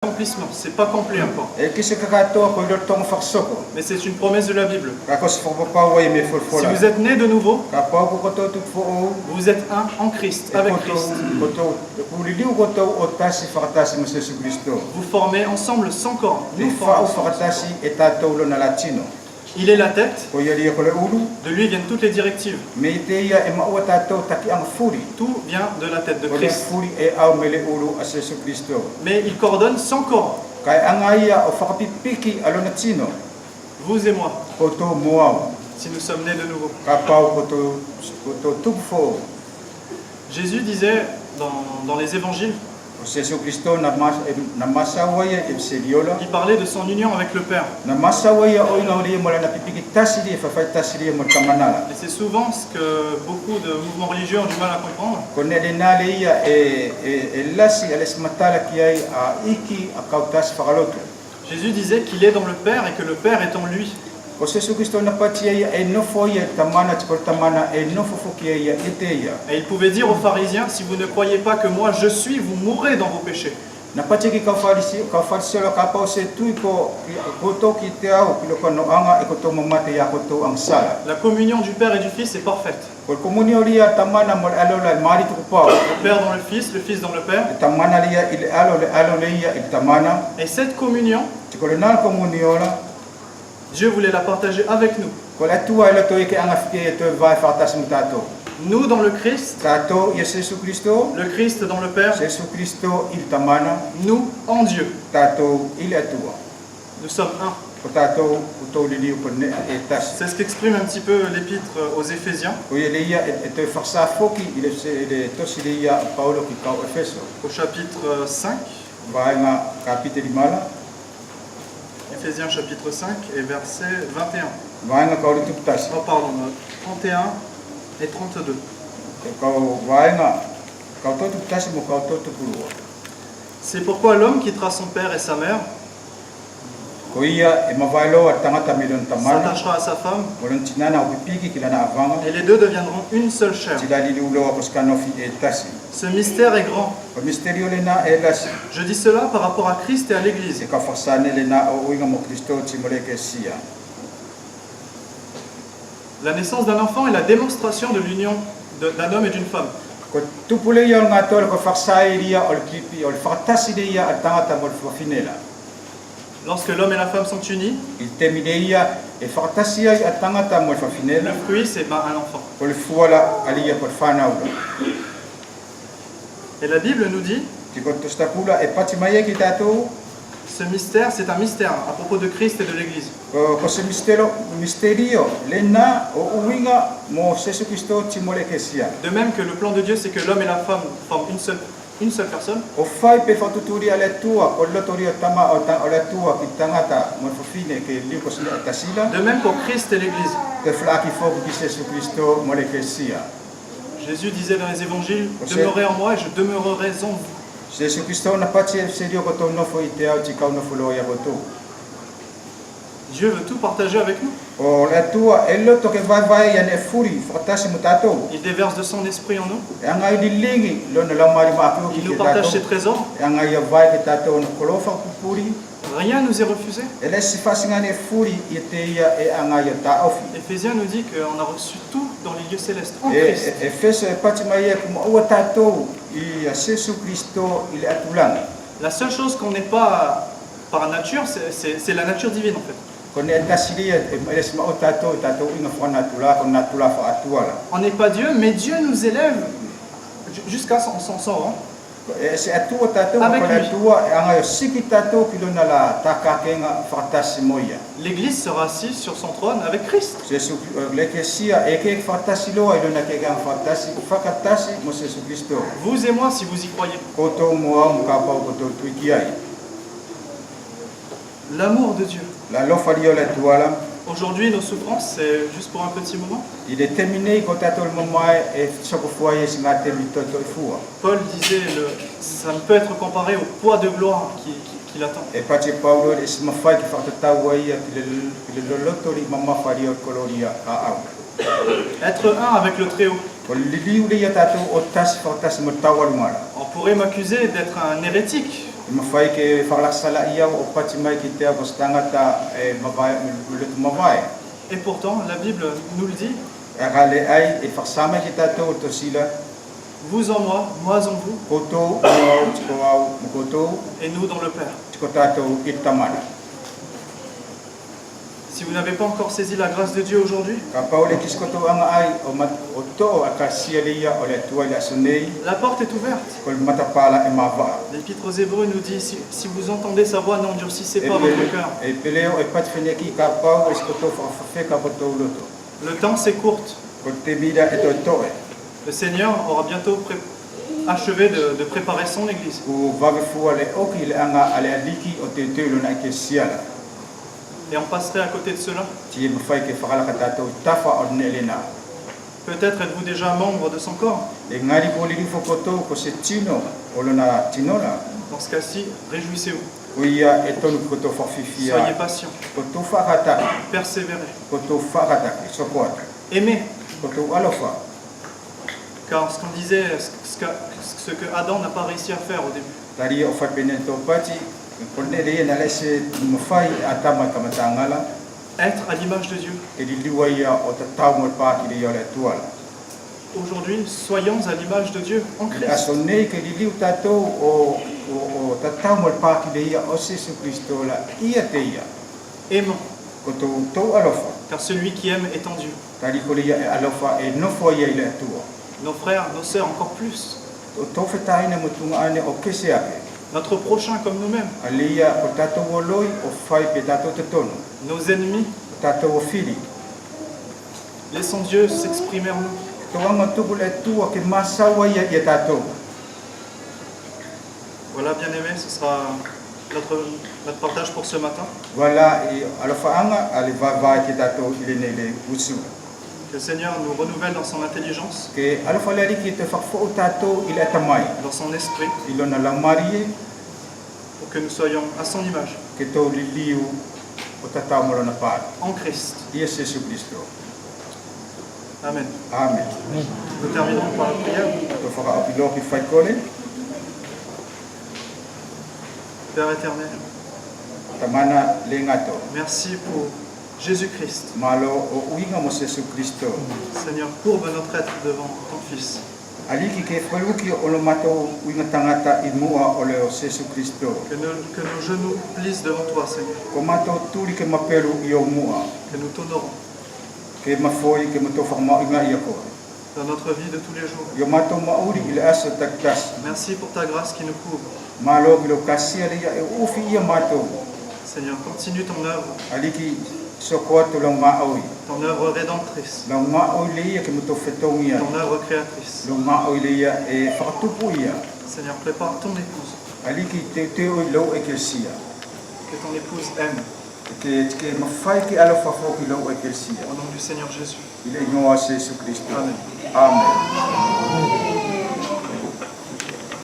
Accomplissement, c'est pas complet encore. E kisi kakatoa ko lortong faksoko. Mais c'est une promesse de la Bible. Kakos fopapawa me Si folfola. vous êtes né de nouveau, Kapau ko koto tu fo. vous êtes un en Christ, avec Christ. Koto kuliliu koto otasi fakatasi mo Yesu Kristo. Vous formez ensemble son corps. Ni Nous fa formons o son corps. fakatasi etato lo na latino. Il est la tête, Ko yali ko le ulu. de lui viennent toutes les directives. Me teia e ma o tato taki ang furi. Tout vient de la tête de Ko le Christ. furi e au mele ulu a Yesu Kristo. Mais il coordonne son corps, Kai angaia o fakapipiki alona tino. vous et moi, Koto moao. si nous sommes nés de nouveau. Kapau koto tupfo. Jésus disait dans les évangiles, O Yesu Kristo na masawaya e seliola. il parlait de son union avec le Père. Na masawaya o ina ori mo na pipiki tasiri fa fa tasiri mo tamanala. Et c'est souvent ce que beaucoup de mouvements religieux ont du mal à comprendre. Ko ne le nale ia e lasi ales matala ki ai a iki a kautas fakaloto. Jésus disait qu'il est dans le Père et que le Père est en lui. O Yesu Kristo na patia ia e nofo ia tamana tiko tamana e nofo foki ia eteia. Et il pouvait dire aux pharisiens, si vous ne croyez pas que moi je suis, vous mourrez dans vos péchés. Na patia ki ka farisi lo ka pa se tui ko to ki te au ki lo kono anga e ko to mamate ya ko to ang sala. La communion du Père et du Fils est parfaite. Ko komunio lia tamana mo alola mari tu pa. Le Père dans le Fils dans le Père. Tamana lia il alo lia il tamana. Et cette communion, Tiko le nal komunio la Dieu voulait la partager avec nous. ko la tua ila to ke anga fike to vai fatas mutato. Nous dans le Christ, Tato Yesu Kristo, le Christ dans le Père, Yesu Kristo il tamana, nous en Dieu. tato il atua. Nous sommes un. Ko tato uto lili ko ne etas. C'est ce qu'exprime un petit peu l'épître aux Éphésiens, Ko yelia et te farsa foki il to silia Paulo ki ka Efeso. au chapitre 5. Vai nga kapite mala, Éphésiens chapitre 5 et verset 21. vai nga ka tu tas. Oh pardon, 31 et 32. Ko vai nga ka to tu tas mo ka to tu pulu. C'est pourquoi l'homme quittera son père et sa mère, Ko ia e mavailo at tangata milon tamana. s'attachera à sa femme, Molon tinana o pipiki kila na avanga. et les deux deviendront une seule chair. Tila lili ulo ko skanofi e tasi. Ce mystère est grand. Ko misterio lena e lasi. Je dis cela par rapport à Christ et à l'Église. Se ka fasane lena o inga mo Kristo ti moleke sia. La naissance d'un enfant est la démonstration de l'union d'un homme et d'une femme. Ko tupule yo nga tol ko fasai ria ol kipi ol fatasi dia at tangata mo finela. Lorsque l'homme et la femme sont unis, Il temideia e fatasi at tangata mo le finela. fruit c'est un enfant. Ko fuala alia ko fana ulo. Et la Bible nous dit, Ti ko tostakula e patimaye ki tato ce mystère c'est un mystère à propos de Christ et de l'Église. ko se misterio lena o uinga mo Yesu Kristo ti moleke sia. De même que le plan de Dieu c'est que l'homme et la femme forment une seule personne, O fai pe fatuturi ale tua ko lotori tama o le tua ki tangata mo fine ke li ko sina tasila. de même pour Christ et l'Église. Te flaki fo ki Yesu Kristo moleke sia. Jésus disait dans les évangiles, demeurez en moi et je demeurerai en vous. Yesu Kristo na pati serio ko to no fo ite au ti ka no fo lo ya boto. Dieu veut tout partager avec nous. O le tua e lo to ke vai ya ne furi fatasi mutato. Il déverse de son esprit en nous. Anga i lingi lo na la mari ma ko Il ki nous partage ses tato. trésors. Anga ya vai ke tato no kolofa pupuri. Rien nous est refusé. Ele si fasinga ne furi ite ya e anga ya ta ofi. Éphésiens nous dit qu'on a reçu tout dans les lieux célestes en Christ. Efeso e pati mai ko mo tato i Yesu Kristo il atulanga. La seule chose qu'on n'est pas par nature, c'est la nature divine en fait. Ko ne tasiri e se ma tato inga fo natula ko natula fa atuala. On n'est pas Dieu, mais Dieu nous élève jusqu'à son rang. E se atua tato Avec ko lui. atua anga yo siki tato kilona la takakenga fatasi moya. L'Église sera assise sur son trône avec Christ. Yesu lekesia e ke fatasi lo ilona ke gang fatasi fakatasi mo Yesu Kristo. Vous et moi, si vous y croyez. Koto mo am ka pa ko to tuikiai. L'amour de Dieu. La lofa diola tuala. Aujourd'hui, nos souffrances, c'est juste pour un petit moment. Il est terminé quand tato le moment e soko foye singa temi toto fua. Paul disait, ça ne peut être comparé au poids de gloire qui l'attend. E pati Paulo e se mafai ki fatatawa ia ki le lotori mama faria kolonia a au. Être un avec le Très-Haut. Ko liliu le ia tato o tas fatasi mo tawal mara. On pourrait m'accuser d'être un hérétique. Mafai ke whakalaksala ia o pati mai ki te apos tangata mawai. Et pourtant, la Bible nous le dit, E kale ai e whaksama ki tatou to sila, vous en moi en vous, kotou, o tiko au, kotou, et nous dans le Père. tiko tatou i tamana. Si vous n'avez pas encore saisi la grâce de Dieu aujourd'hui, Ka paule kis kotou anga ai o to akasia le ia o le tua le asonei, la porte est ouverte. kol matapala e mawaa. L'Épître aux Hébreux nous dit, si vous entendez sa voix, n'endurcissez pas votre cœur. E peleo e pati wheneki ka pau e skotou whakawhawhe ka potou loto. Le temps s'écourte. Ko te mida e to toe. Le Seigneur aura bientôt achevé de préparer son Église. Ku wawefua le oki le anga ale aliki o te teulo na ke siala. Et on passerait à côté de cela. Tie mawhai ke whakalaka tatou tafa o ne elena. Peut-être êtes-vous déjà membre de son corps. E ngari poli rifo kotou ko se tino o lona tinola. Dans ce cas-ci, réjouissez-vous. Ko ia e tonu kotou whawhiwhia. Soyez patients. Kotou whakataki. Persévérez. Kotou whakataki. Sokoata. Aimez. Kotou alofa. Car ce qu'on disait, ce que Adam n'a pas réussi à faire au début. Tari o whapene tō pati. Kone le na lese mawhai atama kamatangala. Être à l'image de Dieu. E li liwa ia o ta tau mo pāki le ia le tuala. Aujourd'hui, soyons à l'image de Dieu en Le Christ. aso nei ke li liu tātou o ta tau mo pāki le ia o Jesu Christo la ia te ia. Aimons. Kotou tau alofa. Car celui qui aime est en Dieu. Tari ko le ia e alofa e nofo ia i le atua. Nos frères, nos sœurs encore plus. O tau whetahine mo tunga ane o kese ake. Notre prochain comme nous-mêmes. Alia o tātou o loi o whai pe tātou te tonu. Nos ennemis. O tātou o whiri. Laissons Dieu s'exprimer en nous. Toanga tuku le tua ke masawa ia i tātou. Voilà, bien-aimés, ce sera notre partage pour ce matin. Wala e alofaanga ale vavai ke tātou i le nei le usu. Que le Seigneur nous renouvelle dans son intelligence, Ke alofalari ki te whakfo o tātou i le atamai. dans son esprit, I lona laumarie pour que nous soyons à son image, ke tō li liu o tātou morona pāri. en Christ. Ia Jesu Christo. Amen. Amen. Nous terminerons par la prière. Tō whakaapilo ki whai kore. Père éternel, Tamana le ngato. merci pour Jésus-Christ. Malo o uinga mo Jesu Christo. Seigneur, courbe notre être devant ton Fils. Aliki ke whaluki o lo matou uinga tangata i mua o leo Jesu Christo. Que nos genoux plissent devant toi, Seigneur. Ko matou turi ke maperu i o mua. Que nous t'honorons Ke mafoi ke matou whakamau inga i a koe. dans notre vie de tous les jours. Yo matou mauri i le asa taktas. Merci pour ta grâce qui nous couvre. Malo bilo kasia le ia e ufi ia matou. Seigneur, continue ton œuvre, Aliki sokoa tu lau ngā aui. ton œuvre rédemptrice, Lau ngā aui le ia ke matou whetong ia. ton œuvre créatrice. Lau ngā aui le ia e whakatupu ia. Seigneur, prépare ton épouse, Aliki te oi lau e ke sia. que ton épouse aime. Ke mawhai ki alo whafoki lau e ke sia. Au nom du Seigneur Jésus. I le ingoa Jesu Christo. Amen. Amen.